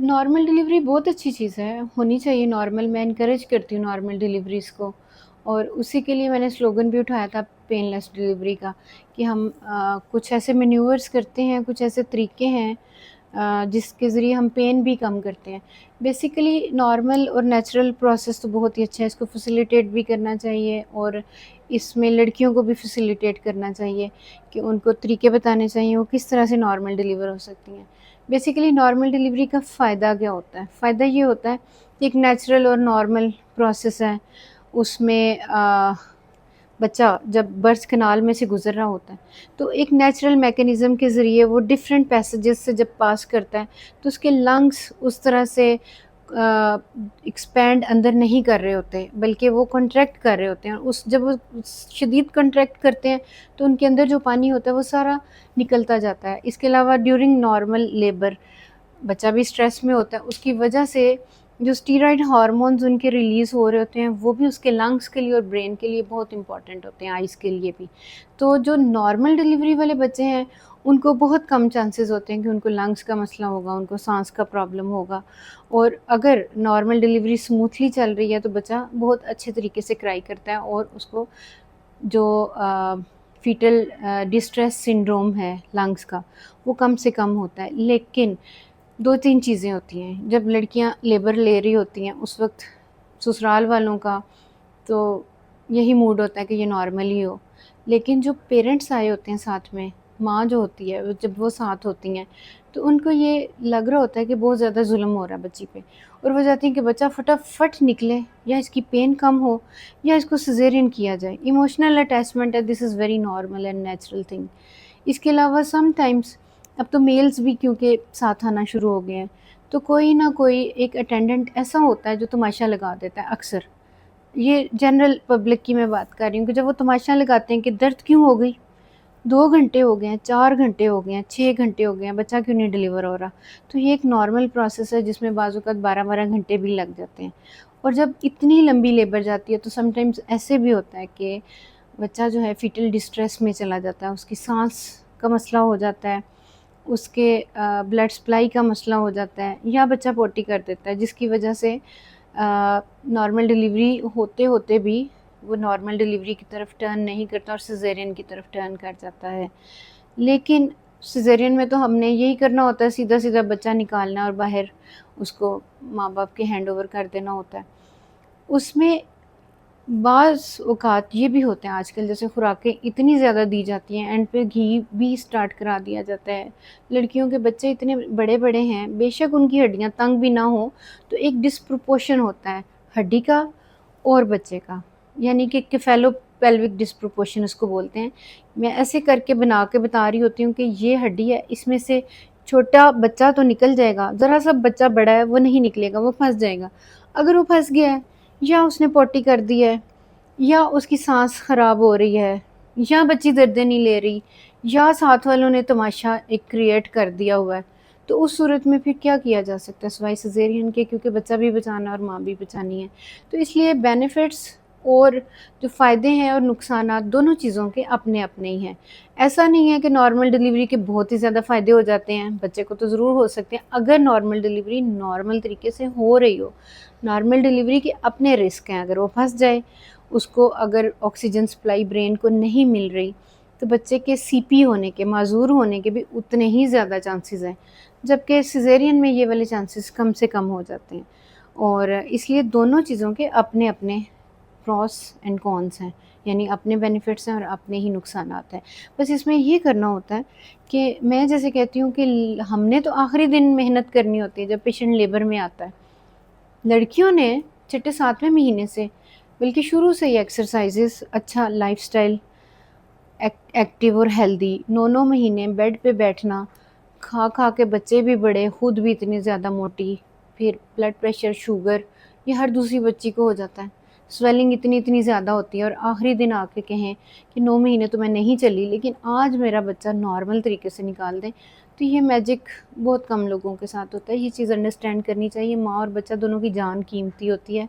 Normal delivery बहुत अच्छी चीज़ है, होनी चाहिए नॉर्मल। मैं एनकरेज करती हूँ नॉर्मल डिलीवरीज़ को, और उसी के लिए मैंने स्लोगन भी उठाया था पेनलेस डिलीवरी का, कि हम कुछ ऐसे मैन्यूवर्स करते हैं, कुछ ऐसे तरीके हैं जिसके ज़रिए हम पेन भी कम करते हैं। बेसिकली नॉर्मल और नेचुरल प्रोसेस तो बहुत ही अच्छा है, इसको फैसिलिटेट भी करना चाहिए, और इसमें लड़कियों को भी फैसिलिटेट करना चाहिए कि उनको तरीके बताने चाहिए वो किस तरह से नॉर्मल डिलीवर हो सकती हैं। बेसिकली नॉर्मल डिलीवरी का फ़ायदा क्या होता है? फ़ायदा ये होता है कि एक नेचुरल और नॉर्मल प्रोसेस है, उसमें बच्चा जब बर्थ कैनाल में से गुज़र रहा होता है, तो एक नेचुरल मैकेनिज़्म के ज़रिए वो डिफरेंट पैसेजेस से जब पास करता है, तो उसके लंग्स उस तरह से एक्सपैंड अंदर नहीं कर रहे होते, बल्कि वो कॉन्ट्रैक्ट कर रहे होते हैं। उस जब वो शदीद कॉन्ट्रैक्ट करते हैं, तो उनके अंदर जो पानी होता है, वो सारा निकलता जाता है। इसके अलावा ड्यूरिंग नॉर्मल लेबर बच्चा भी स्ट्रेस में होता है, उसकी वजह से जो स्टीरॉयड हार्मोन्स उनके रिलीज़ हो रहे होते हैं, वो भी उसके लंग्स के लिए और ब्रेन के लिए बहुत इंपॉर्टेंट होते हैं, आइज़ के लिए भी। तो जो नॉर्मल डिलीवरी वाले बच्चे हैं, उनको बहुत कम चांसेस होते हैं कि उनको लंग्स का मसला होगा, उनको सांस का प्रॉब्लम होगा। और अगर नॉर्मल डिलीवरी स्मूथली चल रही है, तो बच्चा बहुत अच्छे तरीके से क्राई करता है, और उसको जो फीटल डिस्ट्रेस सिंड्रोम है लंग्स का, वो कम से कम होता है। लेकिन 2-3 चीज़ें होती हैं, जब लड़कियां लेबर ले रही होती हैं, उस वक्त ससुराल वालों का तो यही मूड होता है कि ये नॉर्मल ही हो। लेकिन जो पेरेंट्स आए होते हैं साथ में, माँ जो होती है, जब वो साथ होती हैं, तो उनको ये लग रहा होता है कि बहुत ज़्यादा जुल्म हो रहा है बच्ची पे, और वो चाहती हैं कि बच्चा फटाफट निकले, या इसकी पेन कम हो, या इसको सिजेरियन किया जाए। इमोशनल अटैचमेंट है, this is very normal and natural thing. इसके अलावा समटाइम्स अब तो मेल्स भी क्योंकि साथ आना शुरू हो गए हैं, तो कोई ना कोई एक अटेंडेंट ऐसा होता है जो तमाशा लगा देता है अक्सर। ये जनरल पब्लिक की मैं बात कर रही हूँ कि जब वो तमाशा लगाते हैं कि दर्द क्यों हो गई, 2 घंटे हो गए हैं, 4 घंटे हो गए हैं, 6 घंटे हो गए हैं, बच्चा क्यों नहीं डिलीवर हो रहा। तो ये एक नॉर्मल प्रोसेस है जिसमें बाज़-औक़ात 12-12 घंटे भी लग जाते हैं। और जब इतनी लंबी लेबर जाती है, तो समटाइम्स ऐसे भी होता है कि बच्चा जो है फीटल डिस्ट्रेस में चला जाता है, उसकी सांस का मसला हो जाता है, उसके ब्लड सप्लाई का मसला हो जाता है, या बच्चा पोटी कर देता है, जिसकी वजह से नॉर्मल डिलीवरी होते होते भी वो नॉर्मल डिलीवरी की तरफ टर्न नहीं करता और सिजेरियन की तरफ टर्न कर जाता है। लेकिन सिजेरियन में तो हमने यही करना होता है, सीधा सीधा बच्चा निकालना और बाहर उसको माँ बाप के हैंड ओवर कर देना होता है। उसमें बाज़ औक़ात ये भी होते हैं आजकल, जैसे खुराकें इतनी ज़्यादा दी जाती हैं, एंड पे घी भी स्टार्ट करा दिया जाता है। लड़कियों के बच्चे इतने बड़े-बड़े हैं, बेशक उनकी हड्डियाँ तंग भी ना हों, तो एक डिस्प्रोपोर्शन होता है हड्डी का और बच्चे का, यानी कि केफालो-पेल्विक डिस्प्रोपोर्शन उसको बोलते हैं। मैं ऐसे करके बना के बता रही होती हूँ कि ये हड्डी है, इसमें से छोटा बच्चा तो निकल जाएगा, ज़रा-सा बच्चा बड़ा है, वो नहीं निकलेगा, वो फँस जाएगा। अगर वो फँस गया है, या उसने पोटी कर दी है, या उसकी सांस ख़राब हो रही है, या बच्ची दर्दें नहीं ले रही, या साथ वालों ने तमाशा एक क्रिएट कर दिया हुआ है, तो उस सूरत में फिर क्या किया जा सकता है सिवाय सिज़ेरियन के, क्योंकि बच्चा भी बचाना है और माँ भी बचानी है। तो इसलिए बेनिफिट्स और जो फ़ायदे हैं और नुकसानात दोनों चीज़ों के अपने-अपने ही हैं। ऐसा नहीं है कि नॉर्मल डिलीवरी के बहुत ही ज़्यादा फ़ायदे हो जाते हैं, बच्चे को तो ज़रूर हो सकते हैं, अगर नॉर्मल डिलीवरी नॉर्मल तरीके से हो रही हो। नॉर्मल डिलीवरी के अपने रिस्क हैं, अगर वो फँस जाए, उसको अगर ऑक्सीजन सप्लाई ब्रेन को नहीं मिल रही, तो बच्चे के सीपी होने के, माज़ूर होने के भी उतने ही ज़्यादा चांसेस हैं, जबकि सिज़ेरियन में ये वाले चांसेस कम से कम हो जाते हैं। और इसलिए दोनों चीज़ों के अपने-अपने प्रॉस एंड कॉन्स हैं, यानी अपने बेनिफिट्स हैं और अपने ही नुकसानात हैं। बस इसमें ये करना होता है कि मैं जैसे कहती हूँ कि हमने तो आखिरी दिन मेहनत करनी होती है जब पेशेंट लेबर में आता है। लड़कियों ने छठे 7वें महीने से, बल्कि शुरू से ही एक्सरसाइजेस, अच्छा लाइफस्टाइल, एक्टिव और हेल्दी, 9-9 महीने बेड पे बैठना, खा खा के बच्चे भी बड़े, खुद भी इतनी ज़्यादा मोटी, फिर ब्लड प्रेशर, शुगर, ये हर दूसरी बच्ची को हो जाता है। स्वेलिंग इतनी ज़्यादा होती है, और आखिरी दिन आके कहें कि 9 महीने तो मैं नहीं चली, लेकिन आज मेरा बच्चा नॉर्मल तरीके से निकाल दें, तो ये मैजिक बहुत कम लोगों के साथ होता है। ये चीज़ अंडरस्टैंड करनी चाहिए, माँ और बच्चा दोनों की जान कीमती होती है।